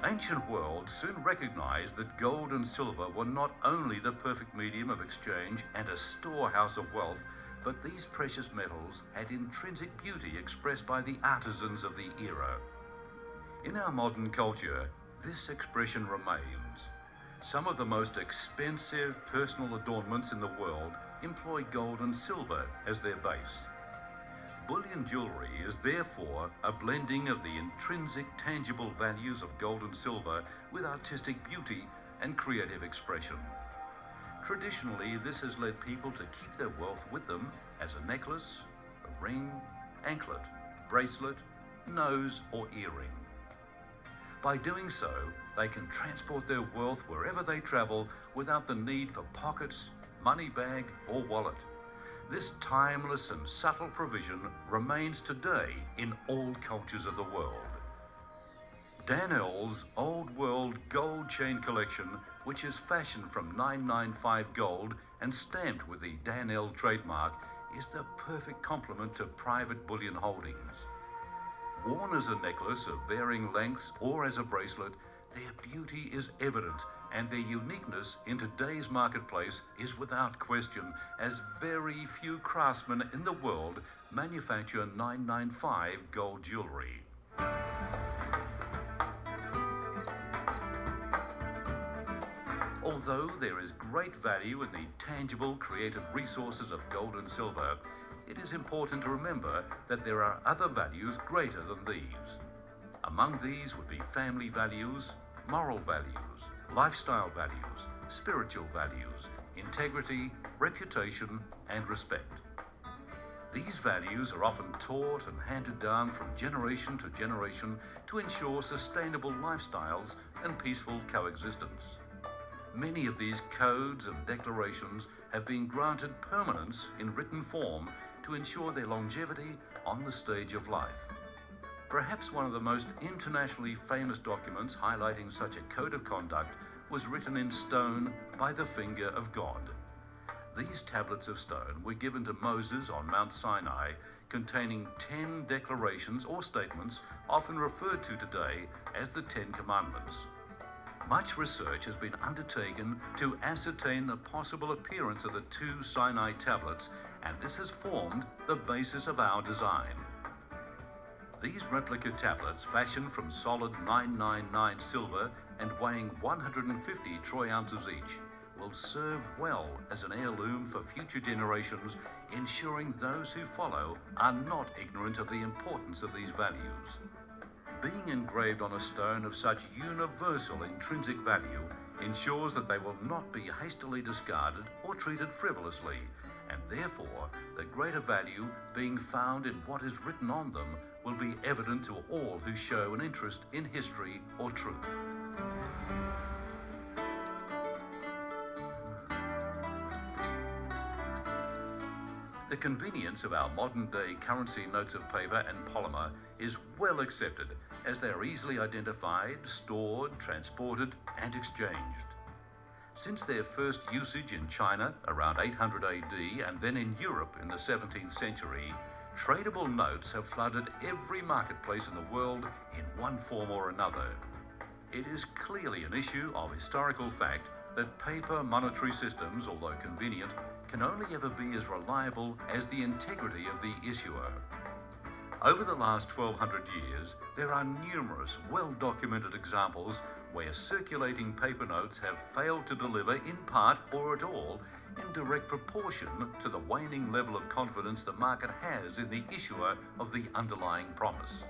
Ancient world soon recognized that gold and silver were not only the perfect medium of exchange and a storehouse of wealth, but these precious metals had intrinsic beauty expressed by the artisans of the era. In our modern culture, this expression remains. Some of the most expensive personal adornments in the world employ gold and silver as their base. Bullion jewelry is therefore a blending of the intrinsic tangible values of gold and silver with artistic beauty and creative expression. Traditionally, this has led people to keep their wealth with them as a necklace, a ring, anklet, bracelet, nose or earring. By doing so, they can transport their wealth wherever they travel without the need for pockets, money bag or wallet. This timeless and subtle provision remains today in all cultures of the world. Danel's Old World Gold Chain Collection, which is fashioned from 995 gold and stamped with the Danel trademark, is the perfect complement to private bullion holdings. Worn as a necklace of varying lengths or as a bracelet, their beauty is evident and their uniqueness in today's marketplace is without question, as very few craftsmen in the world manufacture 995 gold jewelry. Although there is great value in the tangible creative resources of gold and silver, it is important to remember that there are other values greater than these. Among these would be family values, moral values, lifestyle values, spiritual values, integrity, reputation, and respect. These values are often taught and handed down from generation to generation to ensure sustainable lifestyles and peaceful coexistence. Many of these codes and declarations have been granted permanence in written form to ensure their longevity on the stage of life. Perhaps one of the most internationally famous documents highlighting such a code of conduct was written in stone by the finger of God. These tablets of stone were given to Moses on Mount Sinai, containing 10 declarations or statements often referred to today as the 10 Commandments. Much research has been undertaken to ascertain the possible appearance of the two Sinai tablets, and this has formed the basis of our design. These replica tablets, fashioned from solid 999 silver and weighing 150 troy ounces each, will serve well as an heirloom for future generations, ensuring those who follow are not ignorant of the importance of these values. Being engraved on a stone of such universal intrinsic value ensures that they will not be hastily discarded or treated frivolously, and therefore the greater value being found in what is written on them will be evident to all who show an interest in history or truth. The convenience of our modern-day currency notes of paper and polymer is well accepted, as they are easily identified, stored, transported, and exchanged. Since their first usage in China around 800 AD and then in Europe in the 17th century, tradable notes have flooded every marketplace in the world in one form or another. It is clearly an issue of historical fact that paper monetary systems, although convenient, can only ever be as reliable as the integrity of the issuer. Over the last 1200 years, there are numerous well-documented examples where circulating paper notes have failed to deliver in part or at all in direct proportion to the waning level of confidence the market has in the issuer of the underlying promise.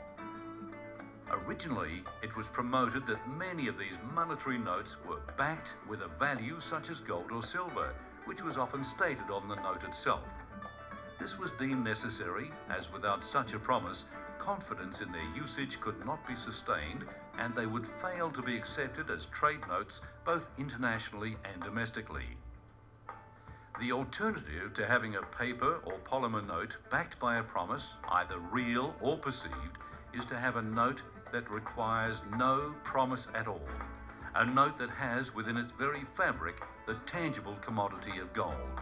Originally, it was promoted that many of these monetary notes were backed with a value such as gold or silver, which was often stated on the note itself. This was deemed necessary, as without such a promise, confidence in their usage could not be sustained, and they would fail to be accepted as trade notes both internationally and domestically. The alternative to having a paper or polymer note backed by a promise, either real or perceived, is to have a note that requires no promise at all, a note that has within its very fabric the tangible commodity of gold.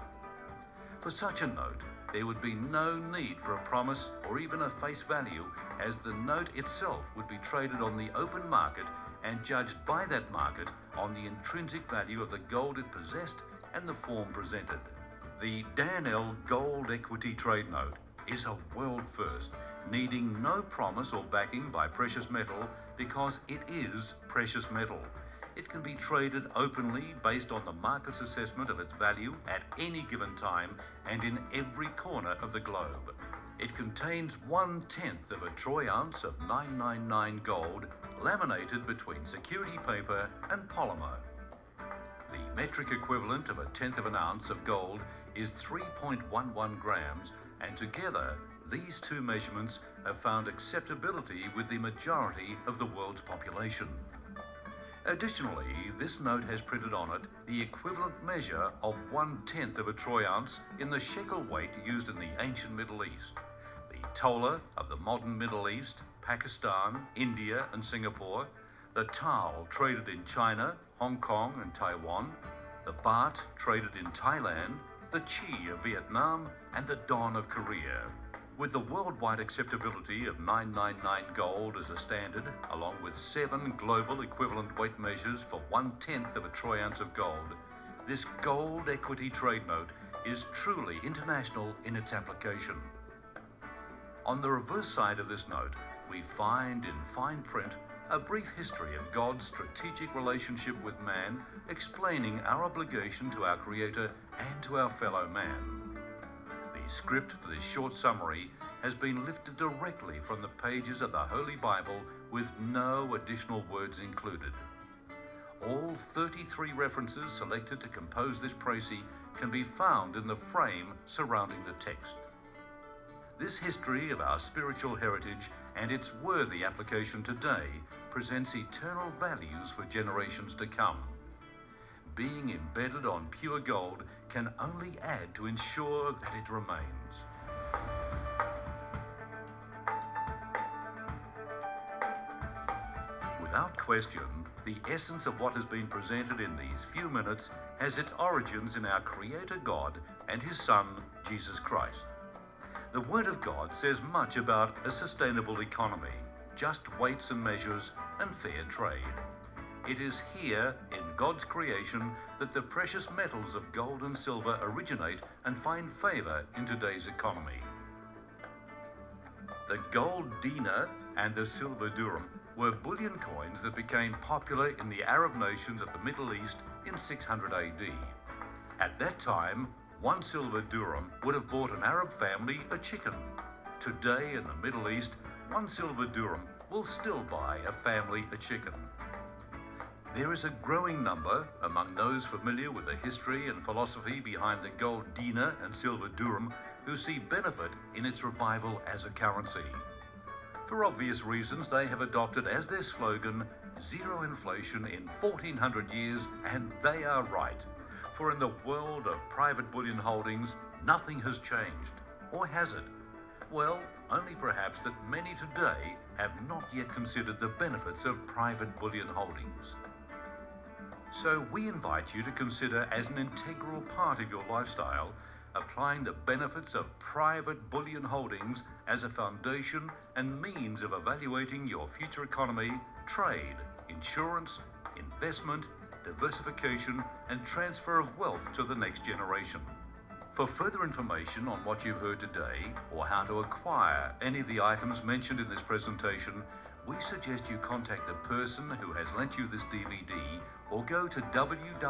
For such a note, there would be no need for a promise or even a face value, as the note itself would be traded on the open market and judged by that market on the intrinsic value of the gold it possessed and the form presented. The Dan L. Gold Equity Trade Note is a world first, needing no promise or backing by precious metal because it is precious metal. It can be traded openly based on the market's assessment of its value at any given time and in every corner of the globe. It contains 1/10 of a troy ounce of 999 gold laminated between security paper and polymer. The metric equivalent of 1/10 of an ounce of gold is 3.11 grams, and together these two measurements have found acceptability with the majority of the world's population. Additionally, this note has printed on it the equivalent measure of 1/10 of a troy ounce in the shekel weight used in the ancient Middle East, the tola of the modern Middle East, Pakistan, India and Singapore, the tal traded in China, Hong Kong and Taiwan, the baht traded in Thailand, the chi of Vietnam and the don of Korea. With the worldwide acceptability of 999 gold as a standard, along with 7 global equivalent weight measures for 1/10 of a troy ounce of gold, this gold equity trade note is truly international in its application. On the reverse side of this note, we find in fine print a brief history of God's strategic relationship with man, explaining our obligation to our Creator and to our fellow man. The script for this short summary has been lifted directly from the pages of the Holy Bible with no additional words included. All 33 references selected to compose this précis can be found in the frame surrounding the text. This history of our spiritual heritage and its worthy application today presents eternal values for generations to come. Being embedded on pure gold can only add to ensure that it remains. Without question, the essence of what has been presented in these few minutes has its origins in our Creator God and His Son, Jesus Christ. The Word of God says much about a sustainable economy, just weights and measures, and fair trade. It is here in God's creation that the precious metals of gold and silver originate and find favor in today's economy. The gold dinar and the silver dirham were bullion coins that became popular in the Arab nations of the Middle East in 600 AD. At that time, 1 silver dirham would have bought an Arab family a chicken. Today in the Middle East, 1 silver dirham will still buy a family a chicken. There is a growing number among those familiar with the history and philosophy behind the gold dinar and silver dirham who see benefit in its revival as a currency. For obvious reasons, they have adopted as their slogan, "Zero inflation in 1400 years," and they are right. For in the world of private bullion holdings, nothing has changed. Or has it? Well, only perhaps that many today have not yet considered the benefits of private bullion holdings. So we invite you to consider as an integral part of your lifestyle, applying the benefits of private bullion holdings as a foundation and means of evaluating your future economy, trade, insurance, investment, diversification, and transfer of wealth to the next generation. For further information on what you've heard today, or how to acquire any of the items mentioned in this presentation, we suggest you contact the person who has lent you this DVD or go to www.danl.ch.